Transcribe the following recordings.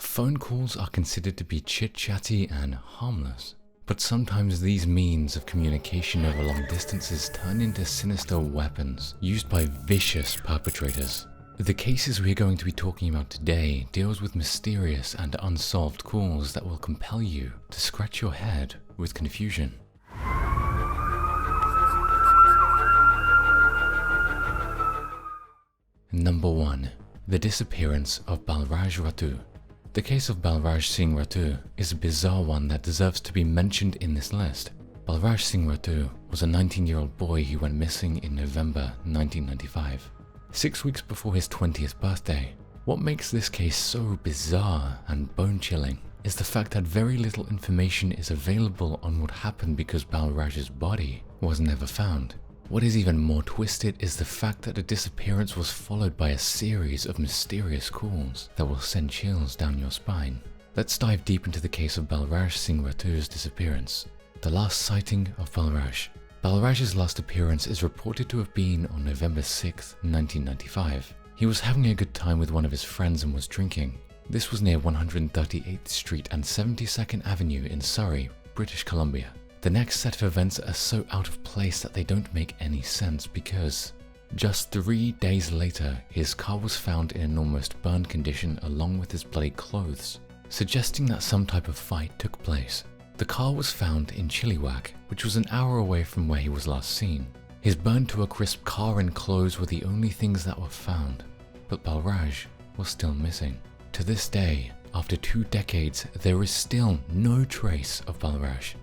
Phone calls are considered to be chit-chatty and harmless, but sometimes these means of communication over long distances turn into sinister weapons used by vicious perpetrators. The cases we are going to be talking about today deals with mysterious and unsolved calls that will compel you to scratch your head with confusion. Number 1. The disappearance of Balraj Ratu. The case of Balraj Singh Ratu is a bizarre one that deserves to be mentioned in this list. Balraj Singh Ratu was a 19-year-old boy who went missing in November 1995, 6 weeks before his 20th birthday. What makes this case so bizarre and bone-chilling is the fact that very little information is available on what happened because Balraj's body was never found. What is even more twisted is the fact that the disappearance was followed by a series of mysterious calls that will send chills down your spine. Let's dive deep into the case of Balraj Singh Ratu's disappearance. The last sighting of Balraj. Balraj's last appearance is reported to have been on November 6, 1995. He was having a good time with one of his friends and was drinking. This was near 138th Street and 72nd Avenue in Surrey, British Columbia. The next set of events are so out of place that they don't make any sense because just 3 days later, his car was found in an almost burned condition along with his bloody clothes, suggesting that some type of fight took place. The car was found in Chilliwack, which was an hour away from where he was last seen. His burned to a crisp car and clothes were the only things that were found, but Balraj was still missing. To this day, after 2 decades, there is still no trace of Balraj,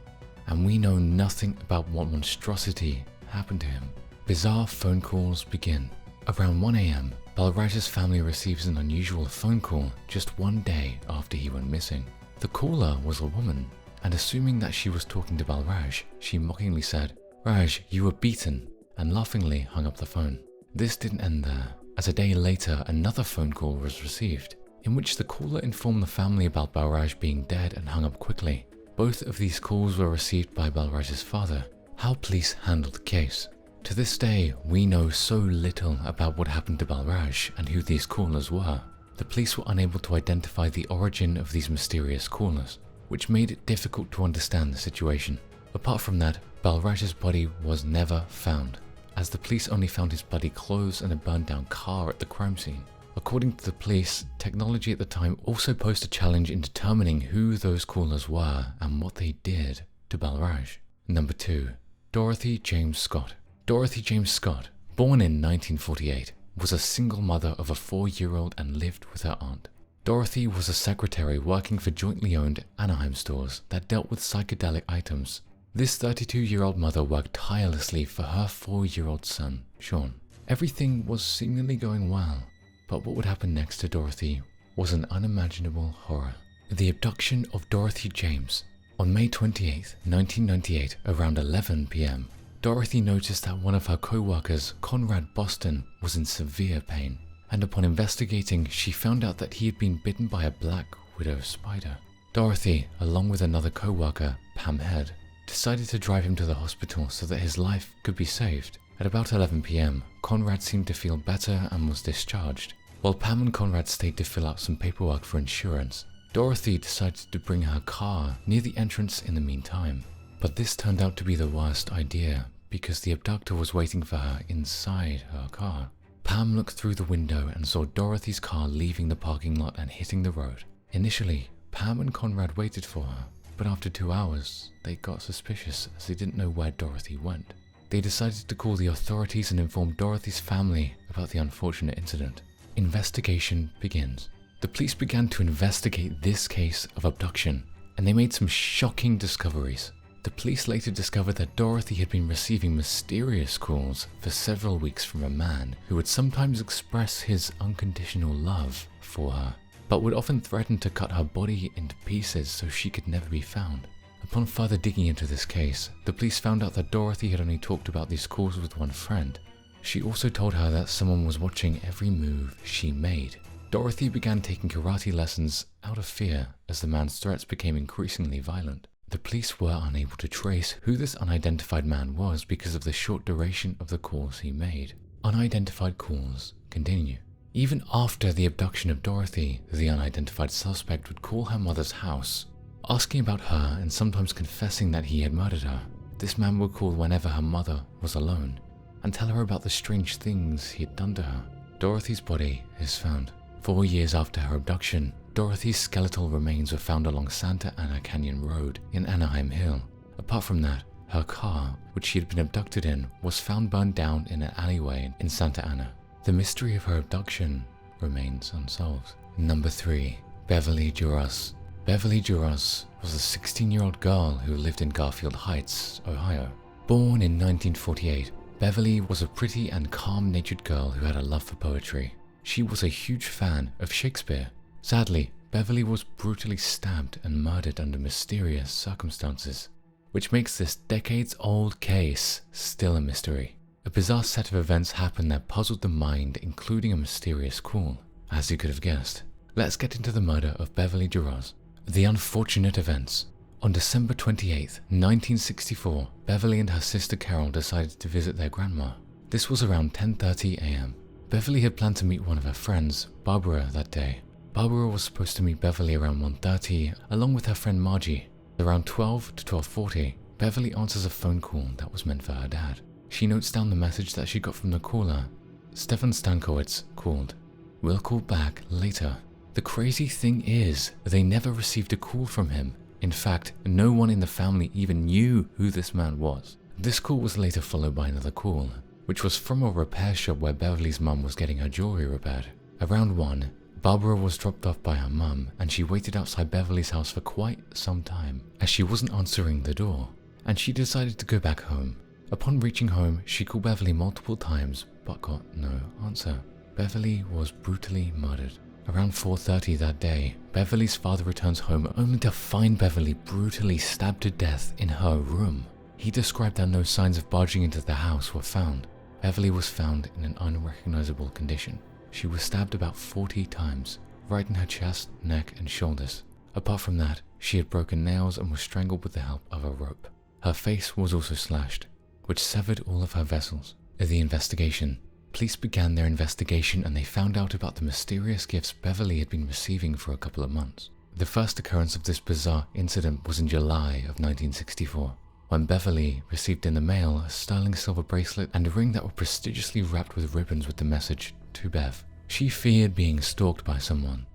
and we know nothing about what monstrosity happened to him. Bizarre phone calls begin. Around 1 a.m., Balraj's family receives an unusual phone call just 1 day after he went missing. The caller was a woman, and assuming that she was talking to Balraj, she mockingly said, "Raj, you were beaten," and laughingly hung up the phone. This didn't end there, as a day later another phone call was received, in which the caller informed the family about Balraj being dead and hung up quickly. Both of these calls were received by Balraj's father. How police handled the case. To this day, we know so little about what happened to Balraj and who these callers were. The police were unable to identify the origin of these mysterious callers, which made it difficult to understand the situation. Apart from that, Balraj's body was never found, as the police only found his bloody clothes and a burned down car at the crime scene. According to the police, technology at the time also posed a challenge in determining who those callers were and what they did to Balraj. Number 2. Dorothy James Scott. Dorothy James Scott, born in 1948, was a single mother of a 4-year-old and lived with her aunt. Dorothy was a secretary working for jointly owned Anaheim stores that dealt with psychedelic items. This 32-year-old mother worked tirelessly for her 4-year-old son, Sean. Everything was seemingly going well. But what would happen next to Dorothy was an unimaginable horror. The abduction of Dorothy James. On May 28, 1998, around 11 p.m., Dorothy noticed that one of her co-workers, Conrad Boston, was in severe pain, and upon investigating, she found out that he had been bitten by a black widow spider. Dorothy, along with another co-worker, Pam Head, decided to drive him to the hospital so that his life could be saved. At about 11 p.m., Conrad seemed to feel better and was discharged. While Pam and Conrad stayed to fill out some paperwork for insurance, Dorothy decided to bring her car near the entrance in the meantime. But this turned out to be the worst idea because the abductor was waiting for her inside her car. Pam looked through the window and saw Dorothy's car leaving the parking lot and hitting the road. Initially, Pam and Conrad waited for her, but after 2 hours, they got suspicious as they didn't know where Dorothy went. They decided to call the authorities and inform Dorothy's family about the unfortunate incident. Investigation begins. The police began to investigate this case of abduction, and they made some shocking discoveries. The police later discovered that Dorothy had been receiving mysterious calls for several weeks from a man who would sometimes express his unconditional love for her, but would often threaten to cut her body into pieces so she could never be found. Upon further digging into this case, the police found out that Dorothy had only talked about these calls with one friend. She also told her that someone was watching every move she made. Dorothy began taking karate lessons out of fear as the man's threats became increasingly violent. The police were unable to trace who this unidentified man was because of the short duration of the calls he made. Unidentified calls continue. Even after the abduction of Dorothy, the unidentified suspect would call her mother's house, asking about her and sometimes confessing that he had murdered her. This man would call whenever her mother was alone and tell her about the strange things he had done to her. Dorothy's body is found. 4 years after her abduction, Dorothy's skeletal remains were found along Santa Ana Canyon Road in Anaheim Hill. Apart from that, her car, which she had been abducted in, was found burned down in an alleyway in Santa Ana. The mystery of her abduction remains unsolved. Number 3. Beverly Duras. Beverly Duras was a 16-year-old girl who lived in Garfield Heights, Ohio. Born in 1948, Beverly was a pretty and calm-natured girl who had a love for poetry. She was a huge fan of Shakespeare. Sadly, Beverly was brutally stabbed and murdered under mysterious circumstances, which makes this decades-old case still a mystery. A bizarre set of events happened that puzzled the mind, including a mysterious call, as you could have guessed. Let's get into the murder of Beverly Duras. The unfortunate events. On December 28, 1964, Beverly and her sister Carol decided to visit their grandma. This was around 10:30 a.m. Beverly had planned to meet one of her friends, Barbara, that day. Barbara was supposed to meet Beverly around 1:30 along with her friend Margie. Around 12 to 12:40, Beverly answers a phone call that was meant for her dad. She notes down the message that she got from the caller. Stefan Stankiewicz called. "We'll call back later." The crazy thing is, they never received a call from him. In fact, no one in the family even knew who this man was. This call was later followed by another call, which was from a repair shop where Beverly's mum was getting her jewelry repaired. Around 1, Barbara was dropped off by her mum and she waited outside Beverly's house for quite some time as she wasn't answering the door, and she decided to go back home. Upon reaching home, she called Beverly multiple times but got no answer. Beverly was brutally murdered. Around 4:30 that day, Beverly's father returns home only to find Beverly brutally stabbed to death in her room. He described that no signs of barging into the house were found. Beverly was found in an unrecognizable condition. She was stabbed about 40 times, right in her chest, neck, and shoulders. Apart from that, she had broken nails and was strangled with the help of a rope. Her face was also slashed, which severed all of her vessels. The investigation. Police began their investigation and they found out about the mysterious gifts Beverly had been receiving for a couple of months. The first occurrence of this bizarre incident was in July of 1964, when Beverly received in the mail a sterling silver bracelet and a ring that were prestigiously wrapped with ribbons with the message, "To Bev." She feared being stalked by someone.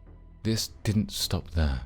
This didn't stop there,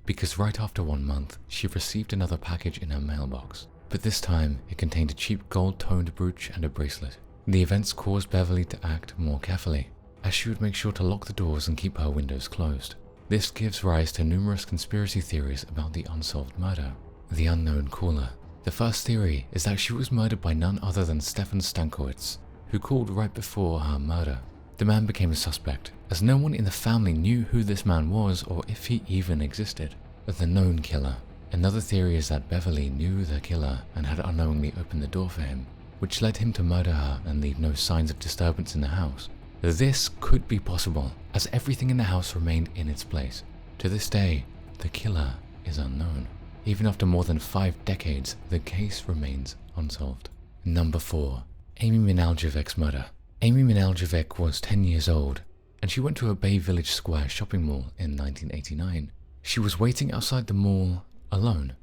because right after 1 month, she received another package in her mailbox. But this time, it contained a cheap gold-toned brooch and a bracelet. The events caused Beverly to act more carefully, as she would make sure to lock the doors and keep her windows closed. This gives rise to numerous conspiracy theories about the unsolved murder. The unknown caller. The first theory is that she was murdered by none other than Stefan Stankiewicz, who called right before her murder. The man became a suspect, as no one in the family knew who this man was or if he even existed. The known killer. Another theory is that Beverly knew the killer and had unknowingly opened the door for him, which led him to murder her and leave no signs of disturbance in the house. This could be possible, as everything in the house remained in its place. To this day, the killer is unknown. Even after more than 5 decades, the case remains unsolved. Number 4. Amy Minaljevic's murder. Amy Minaljevich was 10 years old, and she went to a Bay Village Square shopping mall in 1989. She was waiting outside the mall alone.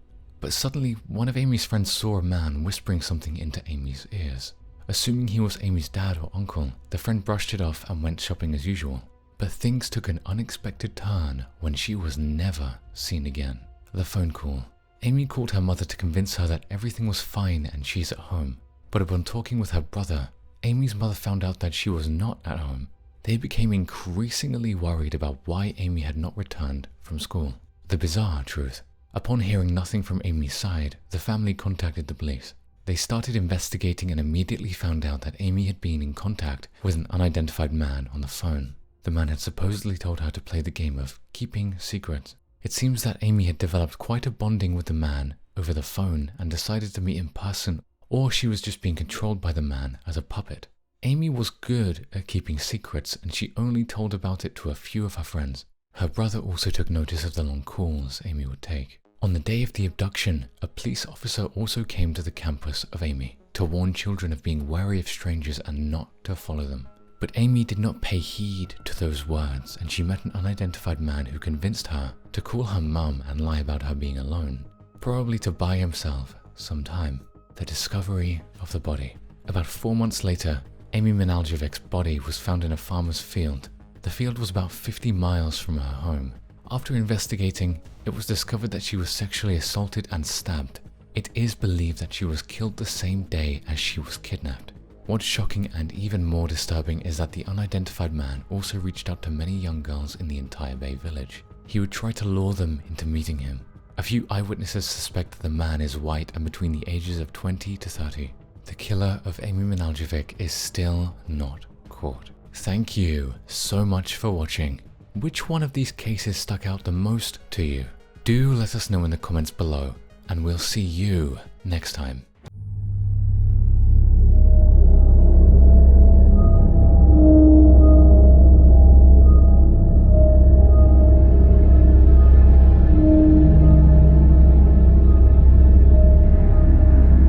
But suddenly, one of Amy's friends saw a man whispering something into Amy's ears. Assuming he was Amy's dad or uncle, the friend brushed it off and went shopping as usual. But things took an unexpected turn when she was never seen again. The phone call. Amy called her mother to convince her that everything was fine and she's at home. But upon talking with her brother, Amy's mother found out that she was not at home. They became increasingly worried about why Amy had not returned from school. The bizarre truth. Upon hearing nothing from Amy's side, the family contacted the police. They started investigating and immediately found out that Amy had been in contact with an unidentified man on the phone. The man had supposedly told her to play the game of keeping secrets. It seems that Amy had developed quite a bonding with the man over the phone and decided to meet in person, or she was just being controlled by the man as a puppet. Amy was good at keeping secrets and she only told about it to a few of her friends. Her brother also took notice of the long calls Amy would take. On the day of the abduction, a police officer also came to the campus of Amy to warn children of being wary of strangers and not to follow them. But Amy did not pay heed to those words, and she met an unidentified man who convinced her to call her mum and lie about her being alone, probably to buy himself some time. The discovery of the body. About 4 months later, Amy Minaljevic's body was found in a farmer's field. The field was about 50 miles from her home. After investigating, it was discovered that she was sexually assaulted and stabbed. It is believed that she was killed the same day as she was kidnapped. What's shocking and even more disturbing is that the unidentified man also reached out to many young girls in the entire Bay Village. He would try to lure them into meeting him. A few eyewitnesses suspect that the man is white and between the ages of 20 to 30. The killer of Amy Minaljevic is still not caught. Thank you so much for watching. Which one of these cases stuck out the most to you? Do let us know in the comments below, and we'll see you next time.